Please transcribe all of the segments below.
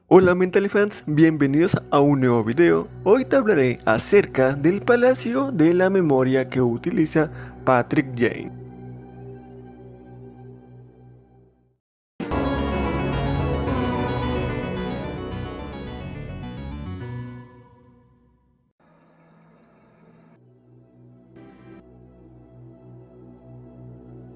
Hola Mentally Fans, bienvenidos a un nuevo video. Hoy te hablaré acerca del Palacio de la Memoria que utiliza Patrick Jane.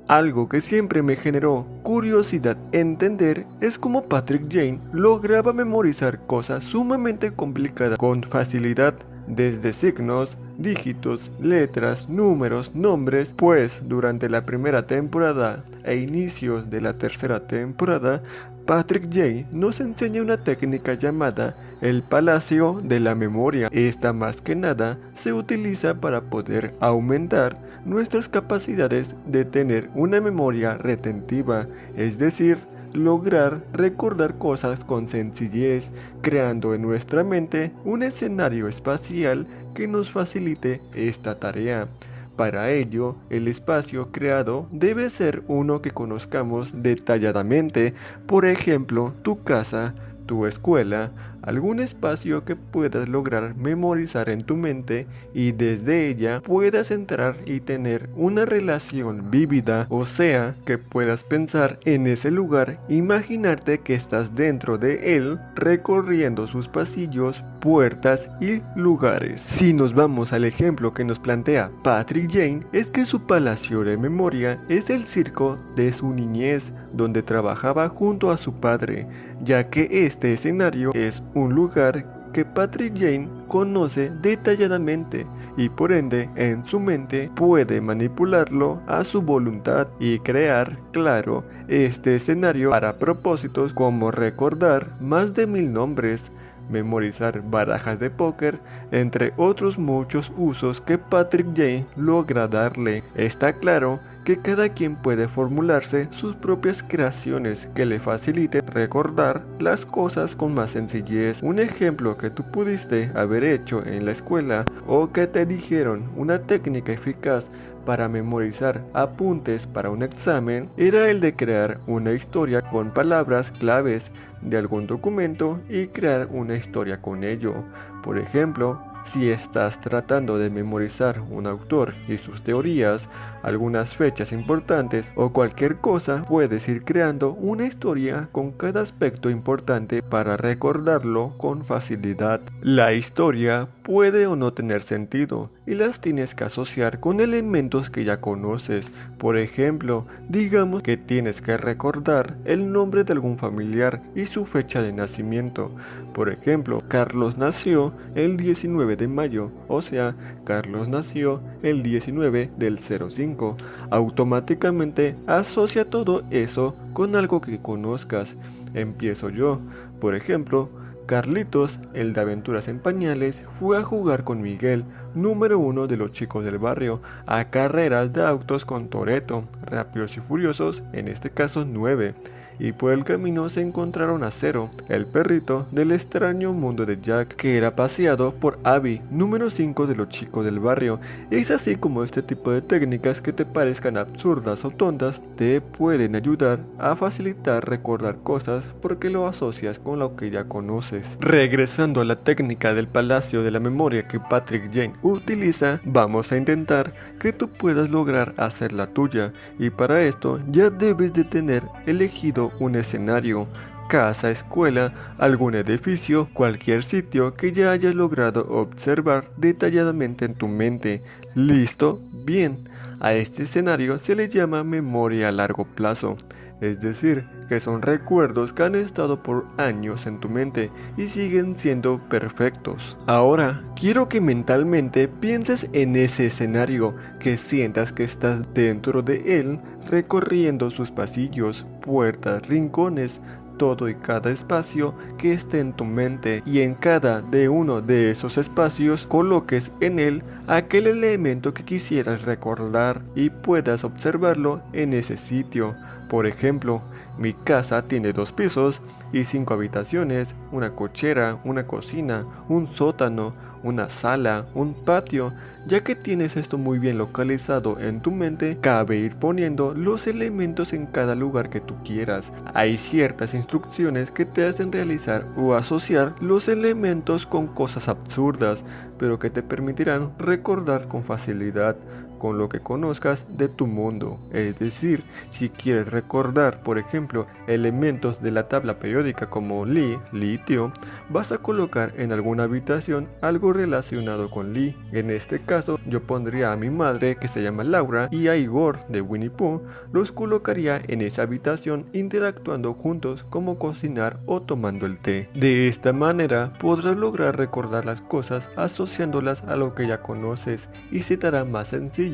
Algo que siempre me generó curiosidad entender es cómo Patrick Jane lograba memorizar cosas sumamente complicadas con facilidad, desde signos, dígitos, letras, números, nombres, pues durante la primera temporada e inicios de la tercera temporada, Patrick Jane nos enseña una técnica llamada el Palacio de la Memoria. Esta más que nada se utiliza para poder aumentar nuestras capacidades de tener una memoria retentiva, es decir, lograr recordar cosas con sencillez, creando en nuestra mente un escenario espacial que nos facilite esta tarea. Para ello, el espacio creado debe ser uno que conozcamos detalladamente, por ejemplo, tu casa, tu escuela, algún espacio que puedas lograr memorizar en tu mente y desde ella puedas entrar y tener una relación vívida, o sea, que puedas pensar en ese lugar, imaginarte que estás dentro de él, recorriendo sus pasillos, puertas y lugares. Si nos vamos al ejemplo que nos plantea Patrick Jane, es que su palacio de memoria es el circo de su niñez, donde trabajaba junto a su padre, ya que este escenario es un lugar que Patrick Jane conoce detalladamente y por ende en su mente puede manipularlo a su voluntad y crear, claro, este escenario para propósitos como recordar más de 1000 nombres, memorizar barajas de póker, entre otros muchos usos que Patrick Jane logra darle. Está claro que cada quien puede formularse sus propias creaciones que le facilite recordar las cosas con más sencillez. Un ejemplo que tú pudiste haber hecho en la escuela o que te dijeron una técnica eficaz para memorizar apuntes para un examen era el de crear una historia con palabras claves de algún documento y crear una historia con ello. Por ejemplo, si estás tratando de memorizar un autor y sus teorías, algunas fechas importantes o cualquier cosa, puedes ir creando una historia con cada aspecto importante para recordarlo con facilidad. La historia puede o no tener sentido y las tienes que asociar con elementos que ya conoces. Por ejemplo, digamos que tienes que recordar el nombre de algún familiar y su fecha de nacimiento. Por ejemplo, Carlos nació el 19 de mayo, o sea, Carlos nació el 19 del 05. Automáticamente asocia todo eso con algo que conozcas. Empiezo yo. Por ejemplo, Carlitos, el de Aventuras en Pañales, fue a jugar con Miguel, número 1 de los chicos del barrio, a carreras de autos con Toretto, Rápidos y Furiosos, en este caso 9. Y por el camino se encontraron a Cero, el perrito del extraño mundo de Jack, que era paseado por Abby, número 5 de los chicos del barrio. Es así como este tipo de técnicas que te parezcan absurdas o tontas te pueden ayudar a facilitar recordar cosas porque lo asocias con lo que ya conoces. Regresando a la técnica del Palacio de la Memoria que Patrick Jane utiliza, vamos a intentar que tú puedas lograr hacer la tuya, y para esto ya debes de tener elegido un escenario, casa, escuela, algún edificio, cualquier sitio que ya hayas logrado observar detalladamente en tu mente. ¿Listo? Bien. A este escenario se le llama memoria a largo plazo, es decir, que son recuerdos que han estado por años en tu mente y siguen siendo perfectos. Ahora, quiero que mentalmente pienses en ese escenario, que sientas que estás dentro de él, recorriendo sus pasillos, puertas, rincones, todo y cada espacio que esté en tu mente, y en cada de uno de esos espacios coloques en él aquel elemento que quisieras recordar y puedas observarlo en ese sitio. Por ejemplo, mi casa tiene 2 pisos y 5 habitaciones, una cochera, una cocina, un sótano, una sala, un patio. Ya que tienes esto muy bien localizado en tu mente, cabe ir poniendo los elementos en cada lugar que tú quieras. Hay ciertas instrucciones que te hacen realizar o asociar los elementos con cosas absurdas, pero que te permitirán recordar con facilidad con lo que conozcas de tu mundo. Es decir, si quieres recordar, por ejemplo, elementos de la tabla periódica como litio, vas a colocar en alguna habitación algo relacionado con Li. En este caso, yo pondría a mi madre, que se llama Laura, y a Igor de Winnie Pooh, los colocaría en esa habitación interactuando juntos como cocinar o tomando el té. De esta manera podrás lograr recordar las cosas asociándolas a lo que ya conoces y se te hará más sencillo,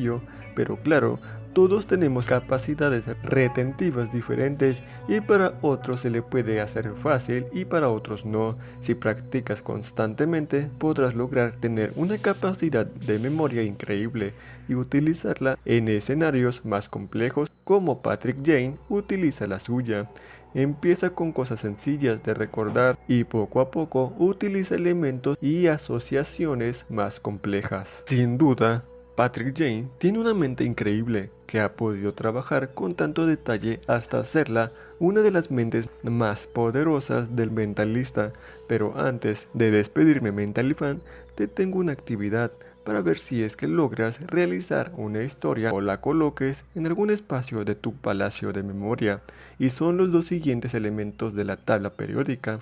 pero claro, todos tenemos capacidades retentivas diferentes y para otros se le puede hacer fácil y para otros no. Si practicas constantemente podrás lograr tener una capacidad de memoria increíble y utilizarla en escenarios más complejos como Patrick Jane utiliza la suya. Empieza con cosas sencillas de recordar y poco a poco utiliza elementos y asociaciones más complejas. Sin duda, Patrick Jane tiene una mente increíble que ha podido trabajar con tanto detalle hasta hacerla una de las mentes más poderosas del Mentalista. Pero antes de despedirme, Mentalifan, te tengo una actividad para ver si es que logras realizar una historia o la coloques en algún espacio de tu palacio de memoria. Y son los dos siguientes elementos de la tabla periódica: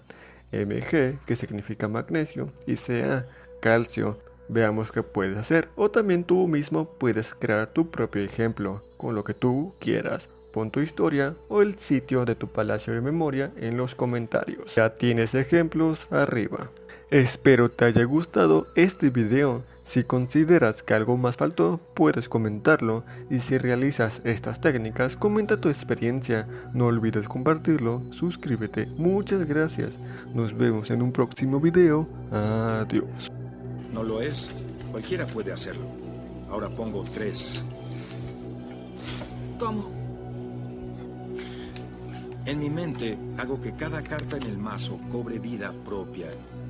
Mg, que significa magnesio, y Ca, calcio. Veamos qué puedes hacer, o también tú mismo puedes crear tu propio ejemplo, con lo que tú quieras. Pon tu historia o el sitio de tu palacio de memoria en los comentarios. Ya tienes ejemplos arriba. Espero te haya gustado este video. Si consideras que algo más faltó, puedes comentarlo, y si realizas estas técnicas, comenta tu experiencia. No olvides compartirlo, suscríbete. Muchas gracias. Nos vemos en un próximo video. Adiós. No lo es. Cualquiera puede hacerlo. Ahora pongo 3. ¿Cómo? En mi mente, hago que cada carta en el mazo cobre vida propia.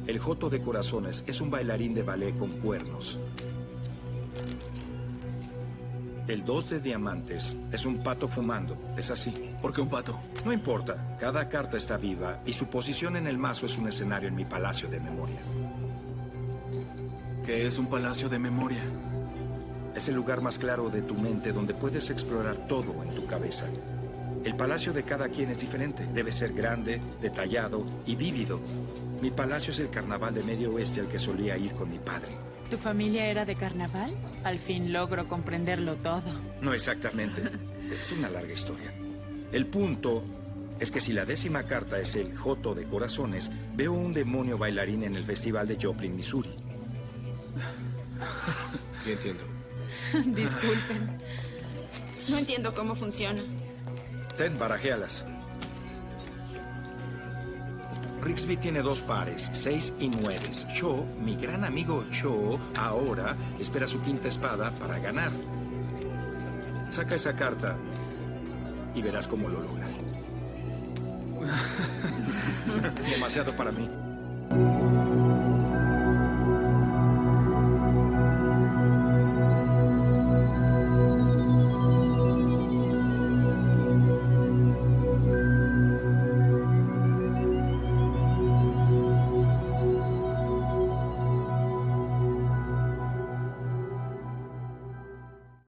El joto de corazones es un bailarín de ballet con cuernos. El 2 de diamantes es un pato fumando. Es así. ¿Por qué un pato? No importa. Cada carta está viva y su posición en el mazo es un escenario en mi palacio de memoria. ¿Qué es un palacio de memoria? Es el lugar más claro de tu mente donde puedes explorar todo en tu cabeza. El palacio de cada quien es diferente. Debe ser grande, detallado y vívido. Mi palacio es el carnaval de Medio Oeste al que solía ir con mi padre. ¿Tu familia era de carnaval? Al fin logro comprenderlo todo. No exactamente. Es una larga historia. El punto es que si la 10ª carta es el joto de corazones, veo un demonio bailarín en el festival de Joplin, Missouri. Sí, entiendo. Disculpen. No entiendo cómo funciona. Ten, barajéalas. Rigsby tiene 2 pares, 6 y 9. Cho, mi gran amigo Cho, ahora espera su 5ª espada para ganar. Saca esa carta y verás cómo lo logra. Demasiado para mí.